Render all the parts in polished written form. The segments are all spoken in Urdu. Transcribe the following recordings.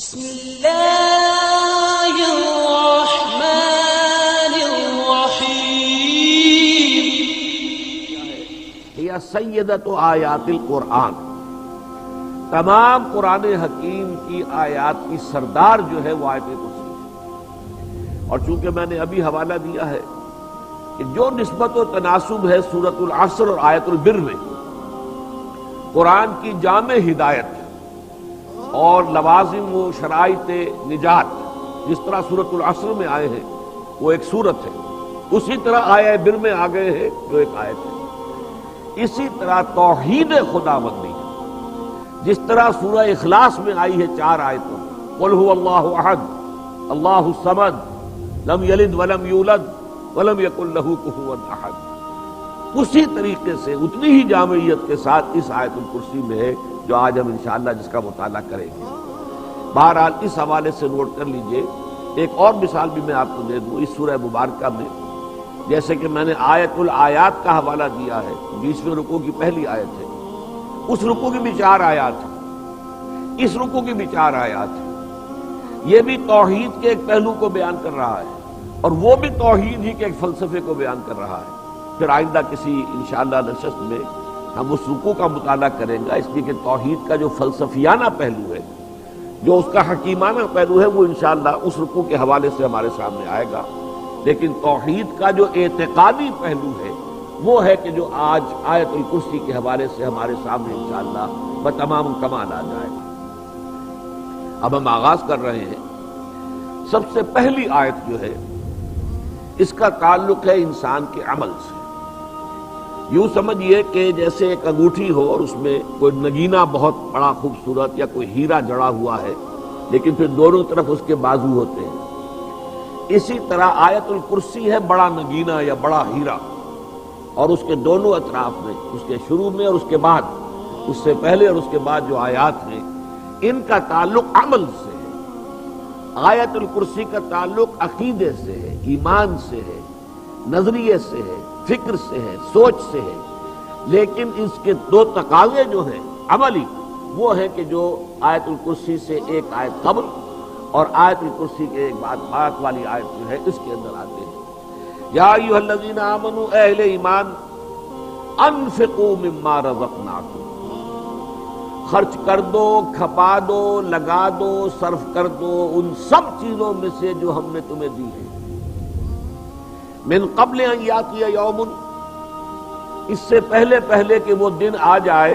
بسم اللہ الرحمن الرحیم۔ یا سیدۃ آیات القرآن، تمام قرآن حکیم کی آیات کی سردار جو ہے وہ آیت کرسی ہے۔ اور چونکہ میں نے ابھی حوالہ دیا ہے کہ جو نسبت و تناسب ہے سورۃ العصر اور آیت البر میں، قرآن کی جامع ہدایت اور لوازم و شرائط نجات جس طرح سورۃ العصر میں آئے ہیں وہ ایک سورت ہے، اسی طرح آیہ بر میں آ گئے ہیں جو ایک آیت ہے۔ اسی طرح توحید خدا بندی ہے، جس طرح سورہ اخلاص میں آئی ہے 4 آیتوں، قل هو اللہ احد اللہ الصمد لم یلد ولم یولد ولم یکن لہ کفوا احد، اسی طریقے سے اتنی ہی جامعیت کے ساتھ اس آیت الکرسی میں ہے جو آج ہم انشاءاللہ جس کا مطالعہ کریں گے۔ بہرحال اس حوالے سے نوٹ کر لیجئے، ایک اور مثال بھی میں آپ کو دے دوں۔ اس سورہ مبارکہ میں جیسے کہ میں نے آیت الآیات کا حوالہ دیا ہے، 20ویں رکوع کی پہلی آیت ہے، اس رکوع کی بھی 4 آیات ہیں، اس رکوع کی بھی 4 آیات ہیں۔ یہ بھی توحید کے ایک پہلو کو بیان کر رہا ہے اور وہ بھی توحید ہی کے ایک فلسفے کو بیان کر رہا ہے۔ پھر آئندہ کسی انشاءاللہ نشست میں ہم اس رکوع کا مطالعہ کریں گا، اس لیے کہ توحید کا جو فلسفیانہ پہلو ہے، جو اس کا حکیمانہ پہلو ہے، وہ انشاءاللہ اس رکوع کے حوالے سے ہمارے سامنے آئے گا۔ لیکن توحید کا جو اعتقادی پہلو ہے وہ ہے کہ جو آج آیت الکرسی کے حوالے سے ہمارے سامنے انشاءاللہ بتمام کمال آ جائے گا۔ اب ہم آغاز کر رہے ہیں۔ سب سے پہلی آیت جو ہے اس کا تعلق ہے انسان کے عمل سے۔ یوں سمجھیے کہ جیسے ایک انگوٹھی ہو اور اس میں کوئی نگینہ بہت بڑا خوبصورت یا کوئی ہیرا جڑا ہوا ہے، لیکن پھر دونوں طرف اس کے بازو ہوتے ہیں، اسی طرح آیت الکرسی ہے بڑا نگینہ یا بڑا ہیرا، اور اس کے دونوں اطراف میں، اس کے شروع میں اور اس کے بعد، اس سے پہلے اور اس کے بعد جو آیات ہیں، ان کا تعلق عمل سے ہے۔ آیت الکرسی کا تعلق عقیدے سے ہے، ایمان سے ہے، نظریے سے ہے، فکر سے ہے، سوچ سے ہے، لیکن اس کے 2 تقاضے جو ہیں عملی، وہ ہے کہ جو آیت الکرسی سے ایک آیت قبل اور آیت الکرسی کے ایک بعد والی آیت جو ہے اس کے اندر آتے ہیں۔ یا ایھا الذین آمنوا، اے اہل ایمان، انفقوا مما رزقناکم، خرچ کر دو، کھپا دو، لگا دو، صرف کر دو ان سب چیزوں میں سے جو ہم نے تمہیں دی ہے۔ من قبل ان یاتی یوم، اس سے پہلے کہ وہ دن آ جائے،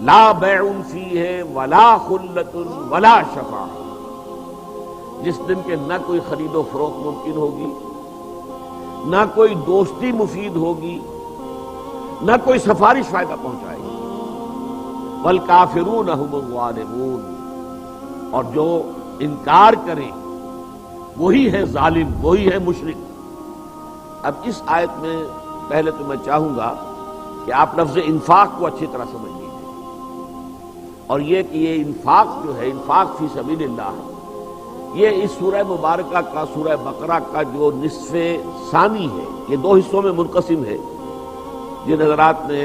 لا بیع فیہ ولا خلۃ ولا شفاعۃ، جس دن کے نہ کوئی خرید و فروخت ممکن ہوگی، نہ کوئی دوستی مفید ہوگی، نہ کوئی سفارش فائدہ پہنچائے گی۔ والکافرون هم الظالمون، اور جو انکار کریں وہی ہے ظالم، وہی ہے مشرک۔ اب اس آیت میں پہلے تو میں چاہوں گا کہ آپ لفظ انفاق کو اچھی طرح سمجھ لیجیے، اور یہ کہ یہ انفاق جو ہے، انفاق فی سبیل اللہ، یہ اس سورہ مبارکہ کا، سورہ بقرہ کا جو نصف ثانی ہے، یہ 2 حصوں میں منقسم ہے۔ جن حضرات نے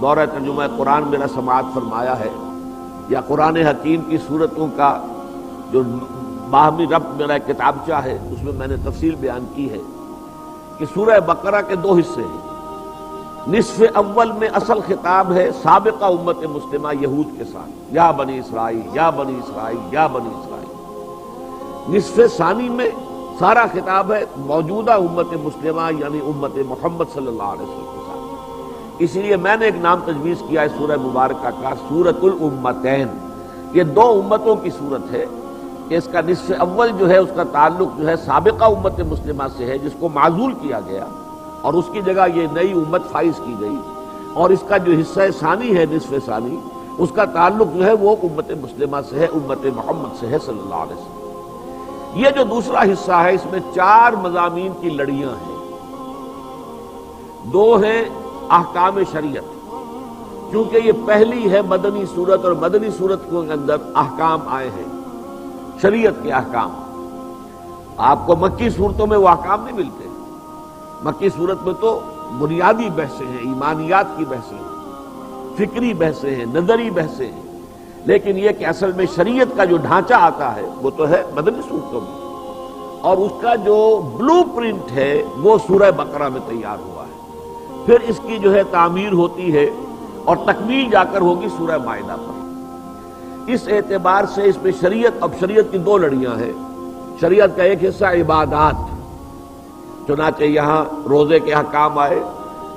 دورہ ترجمہ قرآن میرا سماعت فرمایا ہے، یا قرآن حکیم کی صورتوں کا جو باہمی ربط میرا کتابچہ ہے، اس میں میں نے تفصیل بیان کی ہے کہ سورہ بقرہ کے 2 حصے ہیں۔ نصف اول میں اصل خطاب ہے سابقہ امت مسلمہ یہود کے ساتھ، یا بنی اسرائیل یا بنی اسرائیل یا بنی اسرائیل۔ نصف ثانی میں سارا خطاب ہے موجودہ امت مسلمہ یعنی امت محمد صلی اللہ علیہ وسلم کے ساتھ۔ اسی لیے میں نے ایک نام تجویز کیا ہے سورہ مبارکہ کا، سورۃ الامتین۔ یہ 2 امتوں کی صورت ہے کہ اس کا نصف اول جو ہے اس کا تعلق جو ہے سابقہ امت مسلمہ سے ہے، جس کو معزول کیا گیا اور اس کی جگہ یہ نئی امت فائز کی گئی، اور اس کا جو حصہ ثانی ہے، نصف ثانی، اس کا تعلق جو ہے وہ امت مسلمہ سے ہے، امت محمد سے ہے صلی اللہ علیہ وسلم۔ یہ جو دوسرا حصہ ہے اس میں 4 مضامین کی لڑیاں ہیں۔ 2 ہیں احکام شریعت، کیونکہ یہ پہلی ہے مدنی صورت، اور مدنی صورت کے اندر احکام آئے ہیں، شریعت کے احکام۔ آپ کو مکی صورتوں میں وہ احکام نہیں ملتے۔ مکی صورت میں تو بنیادی بحثیں ہیں، ایمانیات کی بحثیں ہیں، فکری بحثیں ہیں، نظری بحثیں ہیں، لیکن یہ کہ اصل میں شریعت کا جو ڈھانچہ آتا ہے وہ تو ہے مدنی صورتوں میں، اور اس کا جو بلو پرنٹ ہے وہ سورہ بقرہ میں تیار ہوا ہے، پھر اس کی جو ہے تعمیر ہوتی ہے اور تکمیل جا کر ہوگی سورہ مائدہ پر۔ اس اعتبار سے اس میں شریعت، اب شریعت کی دو لڑیاں ہیں۔ شریعت کا ایک حصہ عبادات، چنانچہ یہاں روزے کے احکام آئے،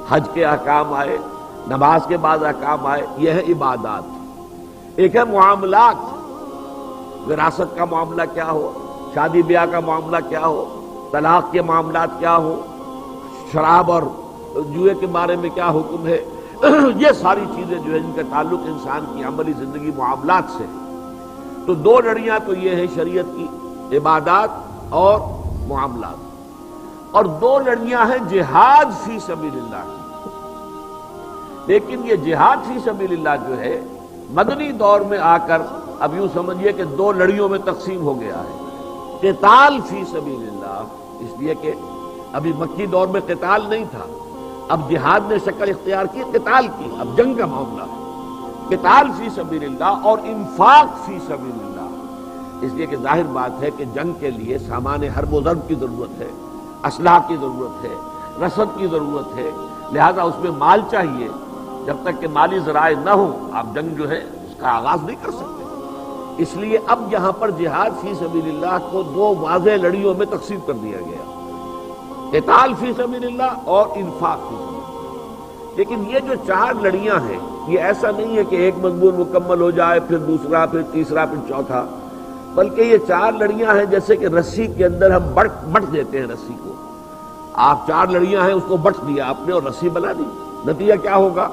حج کے احکام آئے، نماز کے بعد احکام آئے، یہ ہے عبادات۔ ایک ہے معاملات، وراثت کا معاملہ کیا ہو، شادی بیاہ کا معاملہ کیا ہو، طلاق کے معاملات کیا ہو، شراب اور جوئے کے بارے میں کیا حکم ہے، یہ ساری چیزیں جو ہے جن کا تعلق انسان کی عملی زندگی معاملات سے ہے۔ تو دو لڑیاں تو یہ ہے شریعت کی، عبادات اور معاملات، اور دو لڑیاں ہیں جہاد فی سبیل اللہ کی۔ لیکن یہ جہاد فی سبیل اللہ جو ہے مدنی دور میں آ کر اب یوں سمجھیے کہ دو لڑیوں میں تقسیم ہو گیا ہے۔ قتال فی سبیل اللہ، اس لیے کہ ابھی مکی دور میں قتال نہیں تھا، اب جہاد نے شکل اختیار کی قتال کی، اب جنگ کا معاملہ ہے۔ قتال فی سبیل اللہ اور انفاق فی سبیل اللہ، اس لیے کہ ظاہر بات ہے کہ جنگ کے لیے سامان حرب و ضرب کی ضرورت ہے، اسلحہ کی ضرورت ہے، رسد کی ضرورت ہے، لہذا اس میں مال چاہیے۔ جب تک کہ مالی ذرائع نہ ہوں آپ جنگ جو ہے اس کا آغاز نہیں کر سکتے۔ اس لیے اب یہاں پر جہاد فی سبیل اللہ کو دو واضح لڑیوں میں تقسیم کر دیا گیا، قتال فی سبیل اللہ اور انفاق فی سبیل اللہ۔ لیکن یہ جو چار لڑیاں ہیں یہ ایسا نہیں ہے کہ ایک مضمون مکمل ہو جائے پھر دوسرا پھر تیسرا پھر چوتھا، بلکہ یہ چار لڑیاں ہیں جیسے کہ رسی کے اندر ہم بٹ دیتے ہیں رسی کو۔ آپ چار لڑیاں ہیں اس کو بٹ دیا آپ نے اور رسی بنا دی، نتیجہ کیا ہوگا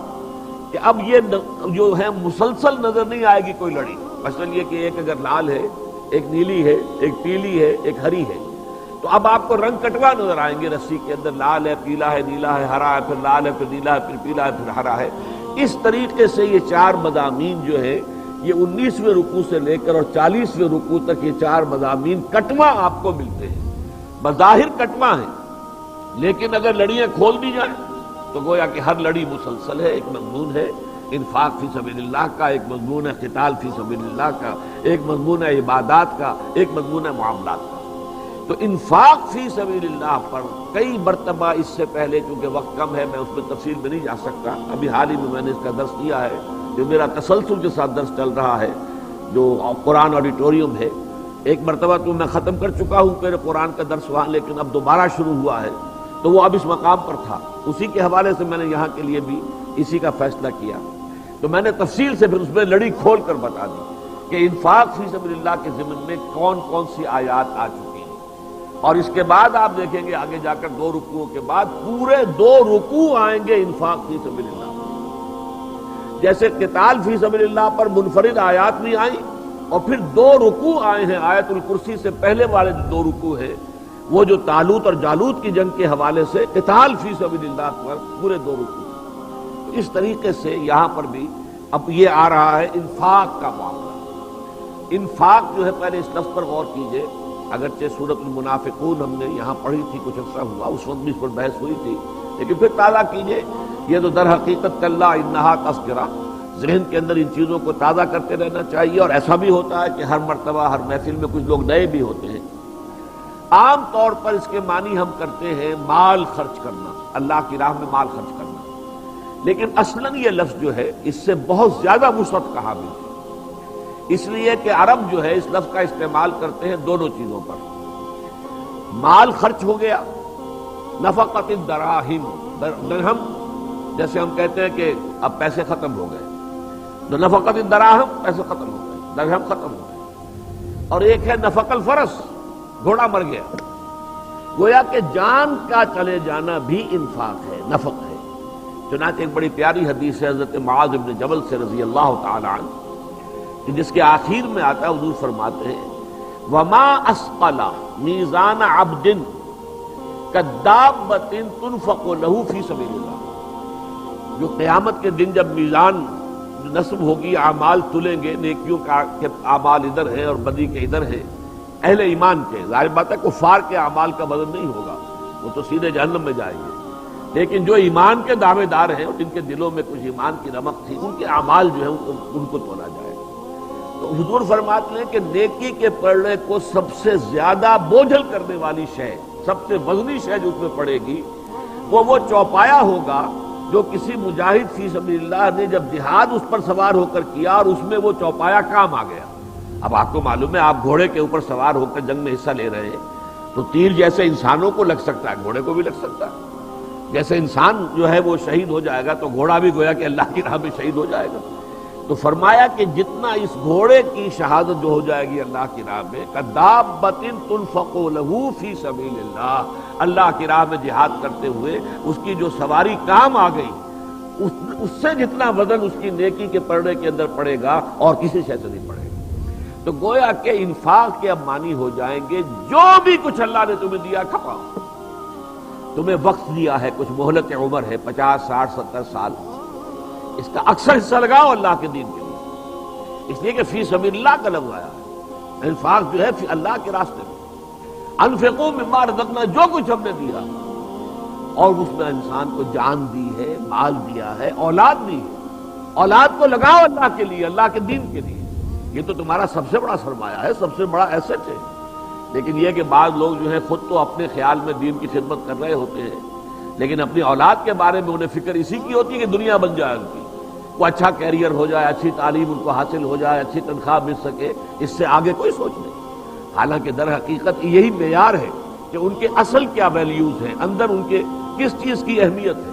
کہ اب یہ جو ہے مسلسل نظر نہیں آئے گی کوئی لڑی۔ مثلا یہ کہ ایک اگر لال ہے، ایک نیلی ہے، ایک پیلی ہے، ایک ہری ہے، تو اب آپ کو رنگ کٹوا نظر آئیں گے رسی کے اندر، لال ہے، پیلا ہے، نیلا ہے، ہرا ہے، پھر لال ہے، پھر نیلا ہے، پھر پیلا ہے، پھر ہرا ہے۔ اس طریقے سے یہ چار مضامین جو ہے یہ 19ویں رکوع سے لے کر اور 40ویں رکوع تک یہ چار مضامین کٹوا آپ کو ملتے ہیں، بظاہر کٹوا ہیں، لیکن اگر لڑیاں کھول دی جائیں تو گویا کہ ہر لڑی مسلسل ہے۔ ایک مضمون ہے انفاق فی سبیل اللہ کا، ایک مضمون ہے قتال فی سبیل اللہ کا، ایک مضمون ہے عبادات کا، ایک مضمون ہے معاملات کا۔ تو انفاق فی سبیل اللہ پر کئی مرتبہ اس سے پہلے، چونکہ وقت کم ہے میں اس میں تفصیل میں نہیں جا سکتا، ابھی حال ہی میں نے اس کا درس دیا ہے، جو میرا تسلسل کے ساتھ درس چل رہا ہے جو قرآن آڈیٹوریم ہے۔ ایک مرتبہ تو میں ختم کر چکا ہوں میرے قرآن کا درس وہاں، لیکن اب دوبارہ شروع ہوا ہے تو وہ اب اس مقام پر تھا، اسی کے حوالے سے میں نے یہاں کے لیے بھی اسی کا فیصلہ کیا۔ تو میں نے تفصیل سے پھر اس میں لڑی کھول کر بتا دی کہ انفاق فی سبیل اللہ کے ضمن میں کون کون سی آیات آ چکی ہیں، اور اس کے بعد آپ دیکھیں گے آگے جا کر دو رکوعوں کے بعد پورے دو رکوع آئیں گے انفاق فی سبیل اللہ۔ جیسے قتال فی سبیل اللہ پر منفرد آیات بھی آئیں اور پھر دو رکوع آئے ہیں، آیت الکرسی سے پہلے والے جو دو رکوع ہیں وہ جو طالوت اور جالوت کی جنگ کے حوالے سے قتال فی سبیل اللہ پر پورے دو رکوع۔ اس طریقے سے یہاں پر بھی اب یہ آ رہا ہے انفاق کا معاملہ۔ انفاق جو ہے پہلے اس لفظ پر غور کیجئے، اگرچہ سورۃ المنافقون ہم نے یہاں پڑھی تھی، کچھ عرصہ ہوا اس وقت بھی اس پر بحث ہوئی تھی، لیکن پھر تازہ کیجئے، یہ تو در حقیقت کلا انہا تذکرہ، ذہن کے اندر ان چیزوں کو تازہ کرتے رہنا چاہیے۔ اور ایسا بھی ہوتا ہے کہ ہر مرتبہ ہر محفل میں کچھ لوگ نئے بھی ہوتے ہیں۔ عام طور پر اس کے معنی ہم کرتے ہیں مال خرچ کرنا، اللہ کی راہ میں مال خرچ کرنا، لیکن اصلاً یہ لفظ جو ہے اس سے بہت زیادہ وسعت کا حامل ہے، اس لیے کہ عرب جو ہے اس لفظ کا استعمال کرتے ہیں دونوں چیزوں پر۔ مال خرچ ہو گیا، نفقت الدراہم، درہم جیسے ہم کہتے ہیں کہ اب پیسے ختم ہو گئے، تو نفقت الدراہم پیسے ختم ہو گئے، درہم ختم ہو گئے۔ اور ایک ہے نفق الفرس، گھوڑا مر گیا، گویا کہ جان کا چلے جانا بھی انفاق ہے، نفق ہے۔ چنانچہ ایک بڑی پیاری حدیث ہے حضرت معاذ بن جبل سے رضی اللہ تعالی عنہ، کہ جس کے آخر میں آتا ہے حضور فرماتے ہیں وما اسقل میزان عبد کدابۃ تنفق له فی سبیل اللہ، جو قیامت کے دن جب میزان نصب ہوگی، اعمال تلیں گے، نیکیوں کے اعمال ادھر ہیں اور بدی کے ادھر ہیں، اہل ایمان کے، ظاہر بات ہے کفار کے اعمال کا وزن نہیں ہوگا، وہ تو سیدھے جہنم میں جائیں گے، لیکن جو ایمان کے دعوے دار ہیں اور جن کے دلوں میں کچھ ایمان کی رمق تھی، ان کے اعمال جو ہیں ان کو تولا جائے گا۔ تو حضور فرماتے ہیں کہ نیکی کے پڑھنے کو سب سے زیادہ بوجھل کرنے والی شے، سب سے وزنی شے جو اس میں پڑے گی وہ چوپایا ہوگا جو کسی مجاہد فی سبیل اللہ نے جب جہاد اس پر سوار ہو کر کیا اور اس میں وہ چوپایا کام آ گیا۔ اب آپ کو معلوم ہے، آپ گھوڑے کے اوپر سوار ہو کر جنگ میں حصہ لے رہے ہیں تو تیر جیسے انسانوں کو لگ سکتا ہے گھوڑے کو بھی لگ سکتا ہے۔ جیسے انسان جو ہے وہ شہید ہو جائے گا تو گھوڑا بھی گویا کہ اللہ کی راہ میں شہید ہو جائے گا۔ تو فرمایا کہ جتنا اس گھوڑے کی شہادت جو ہو جائے گی اللہ کی راہ میں، کدابۃ تنفق لہ فی سبیل اللہ، اللہ کی راہ میں جہاد کرتے ہوئے اس کی جو سواری کام آ گئی، اس سے جتنا وزن اس کی نیکی کے پڑھنے کے اندر پڑے گا اور کسی شے سے نہیں پڑے گا۔ تو گویا کہ انفاق کے اب معنی ہو جائیں گے جو بھی کچھ اللہ نے تمہیں دیا کھپاؤ۔ تمہیں وقت دیا ہے، کچھ مہلت عمر ہے 50 60 70 سال، اس کا اکثر حصہ لگاؤ اللہ کے دین کے لیے، اس لیے کہ فی سبیل اللہ کا لفظ آیا ہے۔ انفاق جو ہے فی اللہ کے راستے میں، انفقوا مما رزقنا، جو کچھ ہم نے دیا، اور اس میں انسان کو جان دی ہے، مال دیا ہے، اولاد دی ہے، اولاد کو لگاؤ اللہ کے لیے، اللہ کے دین کے لیے۔ یہ تو تمہارا سب سے بڑا سرمایہ ہے، سب سے بڑا ایسٹ ہے۔ لیکن یہ کہ بعض لوگ جو ہے خود تو اپنے خیال میں دین کی خدمت کر رہے ہوتے ہیں، لیکن اپنی اولاد کے بارے میں انہیں فکر اسی کی ہوتی ہے کہ دنیا بن جائے ان کی، وہ اچھا کیریئر ہو جائے، اچھی تعلیم ان کو حاصل ہو جائے، اچھی تنخواہ مل سکے، اس سے آگے کوئی سوچ نہیں۔ حالانکہ در حقیقت یہی معیار ہے کہ ان کے اصل کیا ویلیوز ہیں، اندر ان کے کس چیز کی اہمیت ہے۔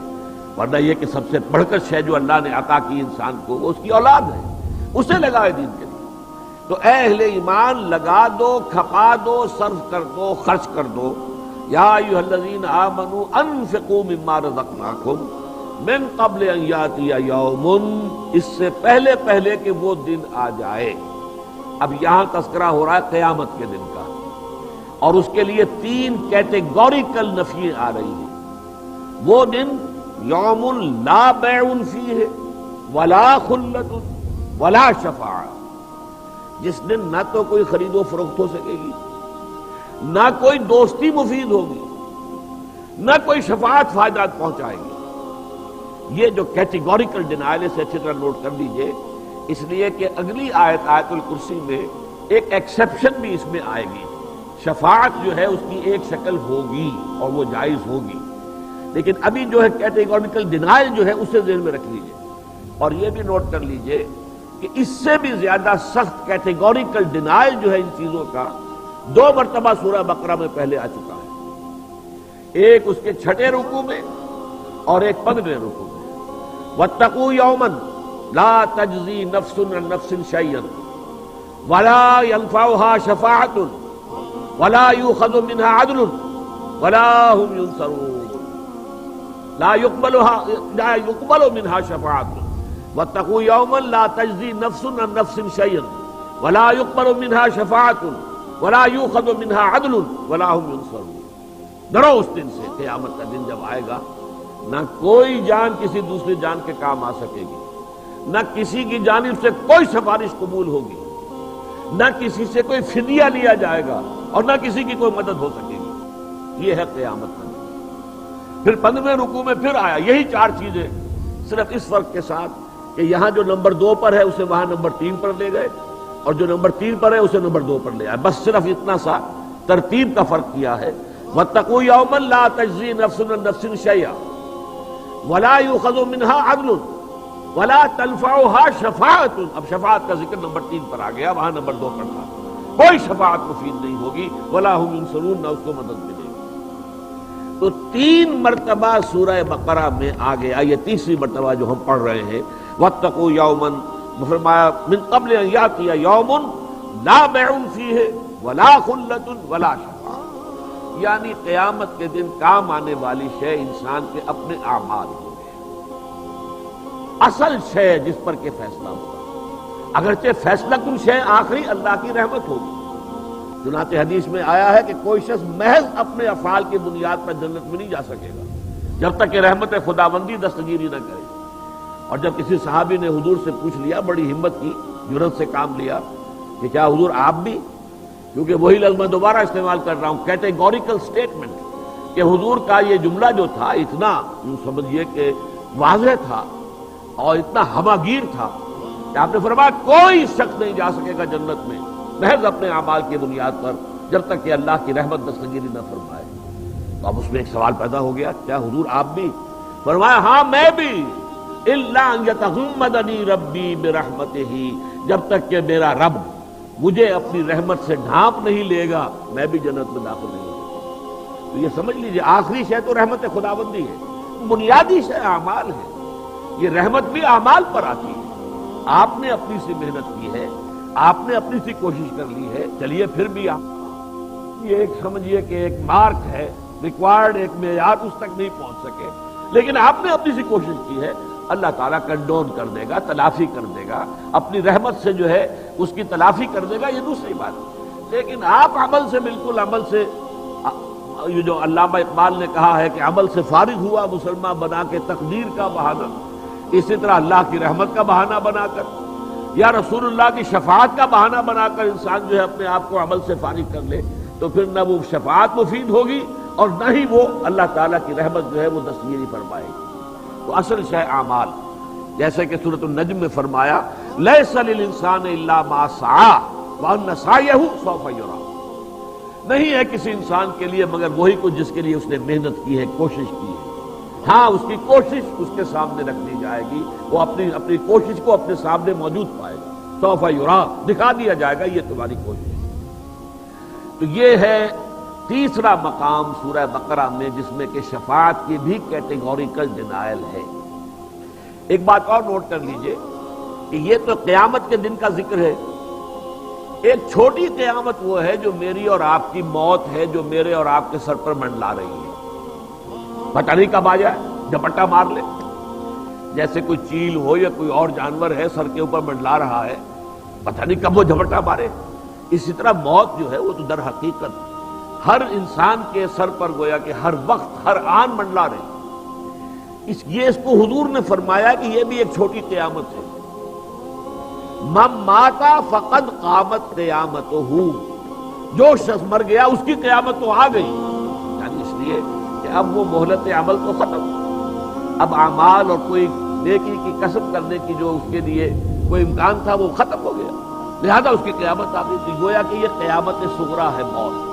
ورنہ یہ کہ سب سے بڑھ کر شے جو اللہ نے عطا کی انسان کو وہ اس کی اولاد ہے، اسے لگائے دین کے لیے۔ تو اے اہل ایمان، لگا دو، کھپا دو، صرف کر دو، خرچ کر دو۔ یا ایھا الذین آمنوا انفقوا مما رزقناکم من قبل ان یاتی یوم، اس سے پہلے کہ وہ دن آ جائے۔ اب یہاں تذکرہ ہو رہا ہے قیامت کے دن کا، اور اس کے لیے 3 کیٹیگوریکل نفییں آ رہی ہیں۔ وہ دن یوم لا بیع فیہ ولا خلۃ ولا شفاعہ، جس دن نہ تو کوئی خرید و فروخت ہو سکے گی، نہ کوئی دوستی مفید ہوگی، نہ کوئی شفاعت فائدات پہنچائے گی۔ یہ جو کیٹیگوریکل ڈینائل ہے اسے اچھی طرح نوٹ کر لیجئے، اس لیے کہ اگلی آیت آیت الکرسی میں ایک ایکسیپشن بھی اس میں آئے گی۔ شفاعت جو ہے اس کی ایک شکل ہوگی اور وہ جائز ہوگی، لیکن ابھی جو ہے کیٹیگوریکل ڈینائل جو ہے اسے ذہن میں رکھ لیجئے، اور یہ بھی نوٹ کر لیجئے کہ اس سے بھی زیادہ سخت کیٹیگوریکل ڈینائل جو ہے ان چیزوں کا 2 مرتبہ سورہ بقرہ میں پہلے آ چکا ہے، ایک اس کے 6 رکوع میں اور ایک 15 رکوع میں۔ واتقوا یوما لا تجزی نفس عن نفس شیئا ولا ينفعها شفاعة ولا يؤخذ منها عدل ولا هم ينصرون، لا يقبل منها شفاعة۔ واتقوا یوما لا تجزی نفس عن نفس شیئا ولا يقبل منها شفاعة ولا يؤخذ منها عدل ولا هم ينصرون۔ ڈرو اس دن سے، قیامت کا دن جب آئے گا، نہ کوئی جان کسی دوسری جان کے کام آ سکے گی، نہ کسی کی جانب سے کوئی سفارش قبول ہوگی، نہ کسی سے کوئی فدیہ لیا جائے گا، اور نہ کسی کی کوئی مدد ہو سکے گی۔ یہ ہے قیامت کا دن۔ پھر 15ویں رکوع میں پھر آیا یہی 4 چیزیں، صرف اس فرق کے ساتھ کہ یہاں جو نمبر 2 پر ہے اسے وہاں نمبر 3 پر لے گئے، اور جو نمبر 3 پر ہے اسے نمبر 2 پر لے آئے، بس صرف اتنا سا ترتیب کا فرق کیا ہے۔ واتقوا یوما لا تجزی نفس عن نفس شیئا ولا يؤخذ منها عدل ولا تنفعها شفاعة، اب شفاعت کا ذکر نمبر 3 پر آ گیا، وہاں نمبر 2 پر تھا۔ کوئی شفاعت مفید نہیں ہوگی، ولا هم ينصرون، نہ اس کو مدد ملے گی۔ تو 3 مرتبہ سورہ بقرہ میں آ گیا، یہ 3ری مرتبہ جو ہم پڑھ رہے ہیں۔ واتقوا یوما، فرمایا من قبل ان یاتی یوم لا بیع فیہ ولا خلۃ ولا شفاعہ، یعنی قیامت کے دن کام آنے والی شے انسان کے اپنے اعمال ہوں گے، اصل شے جس پر کہ فیصلہ ہوگا، اگرچہ فیصلہ کن شے آخری اللہ کی رحمت ہوگی۔ چنانچہ حدیث میں آیا ہے کہ کوئی شخص محض اپنے افعال کی بنیاد پر جنت میں نہیں جا سکے گا جب تک کہ رحمت خداوندی دستگیری نہ کرے۔ اور جب کسی صحابی نے حضور سے پوچھ لیا، بڑی ہمت کی، جرأت سے کام لیا کہ کیا حضور آپ بھی، کیونکہ وہی لفظ میں دوبارہ استعمال کر رہا ہوں، کیٹیگوریکل سٹیٹمنٹ، کہ حضور کا یہ جملہ جو تھا اتنا یوں سمجھیے کہ واضح تھا اور اتنا ہمہ گیر تھا کہ آپ نے فرمایا کوئی شخص نہیں جا سکے گا جنت میں محض اپنے اعمال کی بنیاد پر جب تک کہ اللہ کی رحمت دستگیری نہ فرمائے. تو اب اس میں ایک سوال پیدا ہو گیا، کیا حضور آپ بھی؟ فرمایا ہاں میں بھی. الا ان یتغمدنی ربی برحمتہ، جب تک کہ میرا رب مجھے اپنی رحمت سے ڈھانپ نہیں لے گا میں بھی جنت میں داخل نہیں ہوں. تو یہ سمجھ لیجئے آخری شے تو رحمت خداوندی ہے، بنیادی شے اعمال ہے. یہ رحمت بھی اعمال پر آتی ہے. آپ نے اپنی سی محنت کی ہے، آپ نے اپنی سی کوشش کر لی ہے، چلیے پھر بھی آپ یہ ایک سمجھیے کہ ایک مارک ہے ریکوائرڈ، ایک معیار، اس تک نہیں پہنچ سکے، لیکن آپ نے اپنی سی کوشش کی ہے. اللہ تعالیٰ کنڈون کر دے گا، تلافی کر دے گا، اپنی رحمت سے جو ہے اس کی تلافی کر دے گا، یہ دوسری بات ہے. لیکن آپ عمل سے بالکل عمل سے، یہ جو علامہ اقبال نے کہا ہے کہ عمل سے فارغ ہوا مسلمان بنا کے تقدیر کا بہانہ، اسی طرح اللہ کی رحمت کا بہانہ بنا کر یا رسول اللہ کی شفاعت کا بہانہ بنا کر انسان جو ہے اپنے آپ کو عمل سے فارغ کر لے تو پھر نہ وہ شفاعت مفید ہوگی اور نہ ہی وہ اللہ تعالیٰ کی رحمت جو ہے وہ دستگیری فرمائے گی. تو اصل شے اعمال، جیسے کہ سورۃ النجم میں فرمایا لیس للانسان الا ما سعی وان سعیہ سوف یری، نہیں ہے کسی انسان کے لیے مگر وہی کچھ جس کے لیے اس نے محنت کی ہے، کوشش کی ہے. ہاں اس کی کوشش اس کے سامنے رکھ دی جائے گی، وہ اپنی کوشش کو اپنے سامنے موجود پائے گا. سوف یری، دکھا دیا جائے گا یہ تمہاری کوشش. تو یہ ہے تیسرا مقام سورہ بقرہ میں جس میں کہ شفاعت کی بھی کیٹیگوریکل ڈینائل ہے. ایک بات اور نوٹ کر لیجئے کہ یہ تو قیامت کے دن کا ذکر ہے. ایک چھوٹی قیامت وہ ہے جو میری اور آپ کی موت ہے، جو میرے اور آپ کے سر پر منڈلا رہی ہے. پتہ نہیں کب آ جائے، جھپٹا مار لے. جیسے کوئی چیل ہو یا کوئی اور جانور ہے سر کے اوپر منڈلا رہا ہے، پتہ نہیں کب وہ جھپٹا مارے. اسی طرح موت جو ہے وہ تو در حقیقت ہر انسان کے سر پر گویا کہ ہر وقت ہر آن منڈلا رہے. اس کو حضور نے فرمایا کہ یہ بھی ایک چھوٹی قیامت ہے. من مات فقد قامت قیامتہ، جو شخص مر گیا اس کی قیامت تو آ گئی. یعنی اس لیے کہ اب وہ مہلت عمل تو ختم، اب اعمال اور کوئی نیکی کی کسب کرنے کی جو اس کے لیے کوئی امکان تھا وہ ختم ہو گیا، لہذا اس کی قیامت آ گئی. گویا کہ یہ قیامت صغریٰ ہے موت.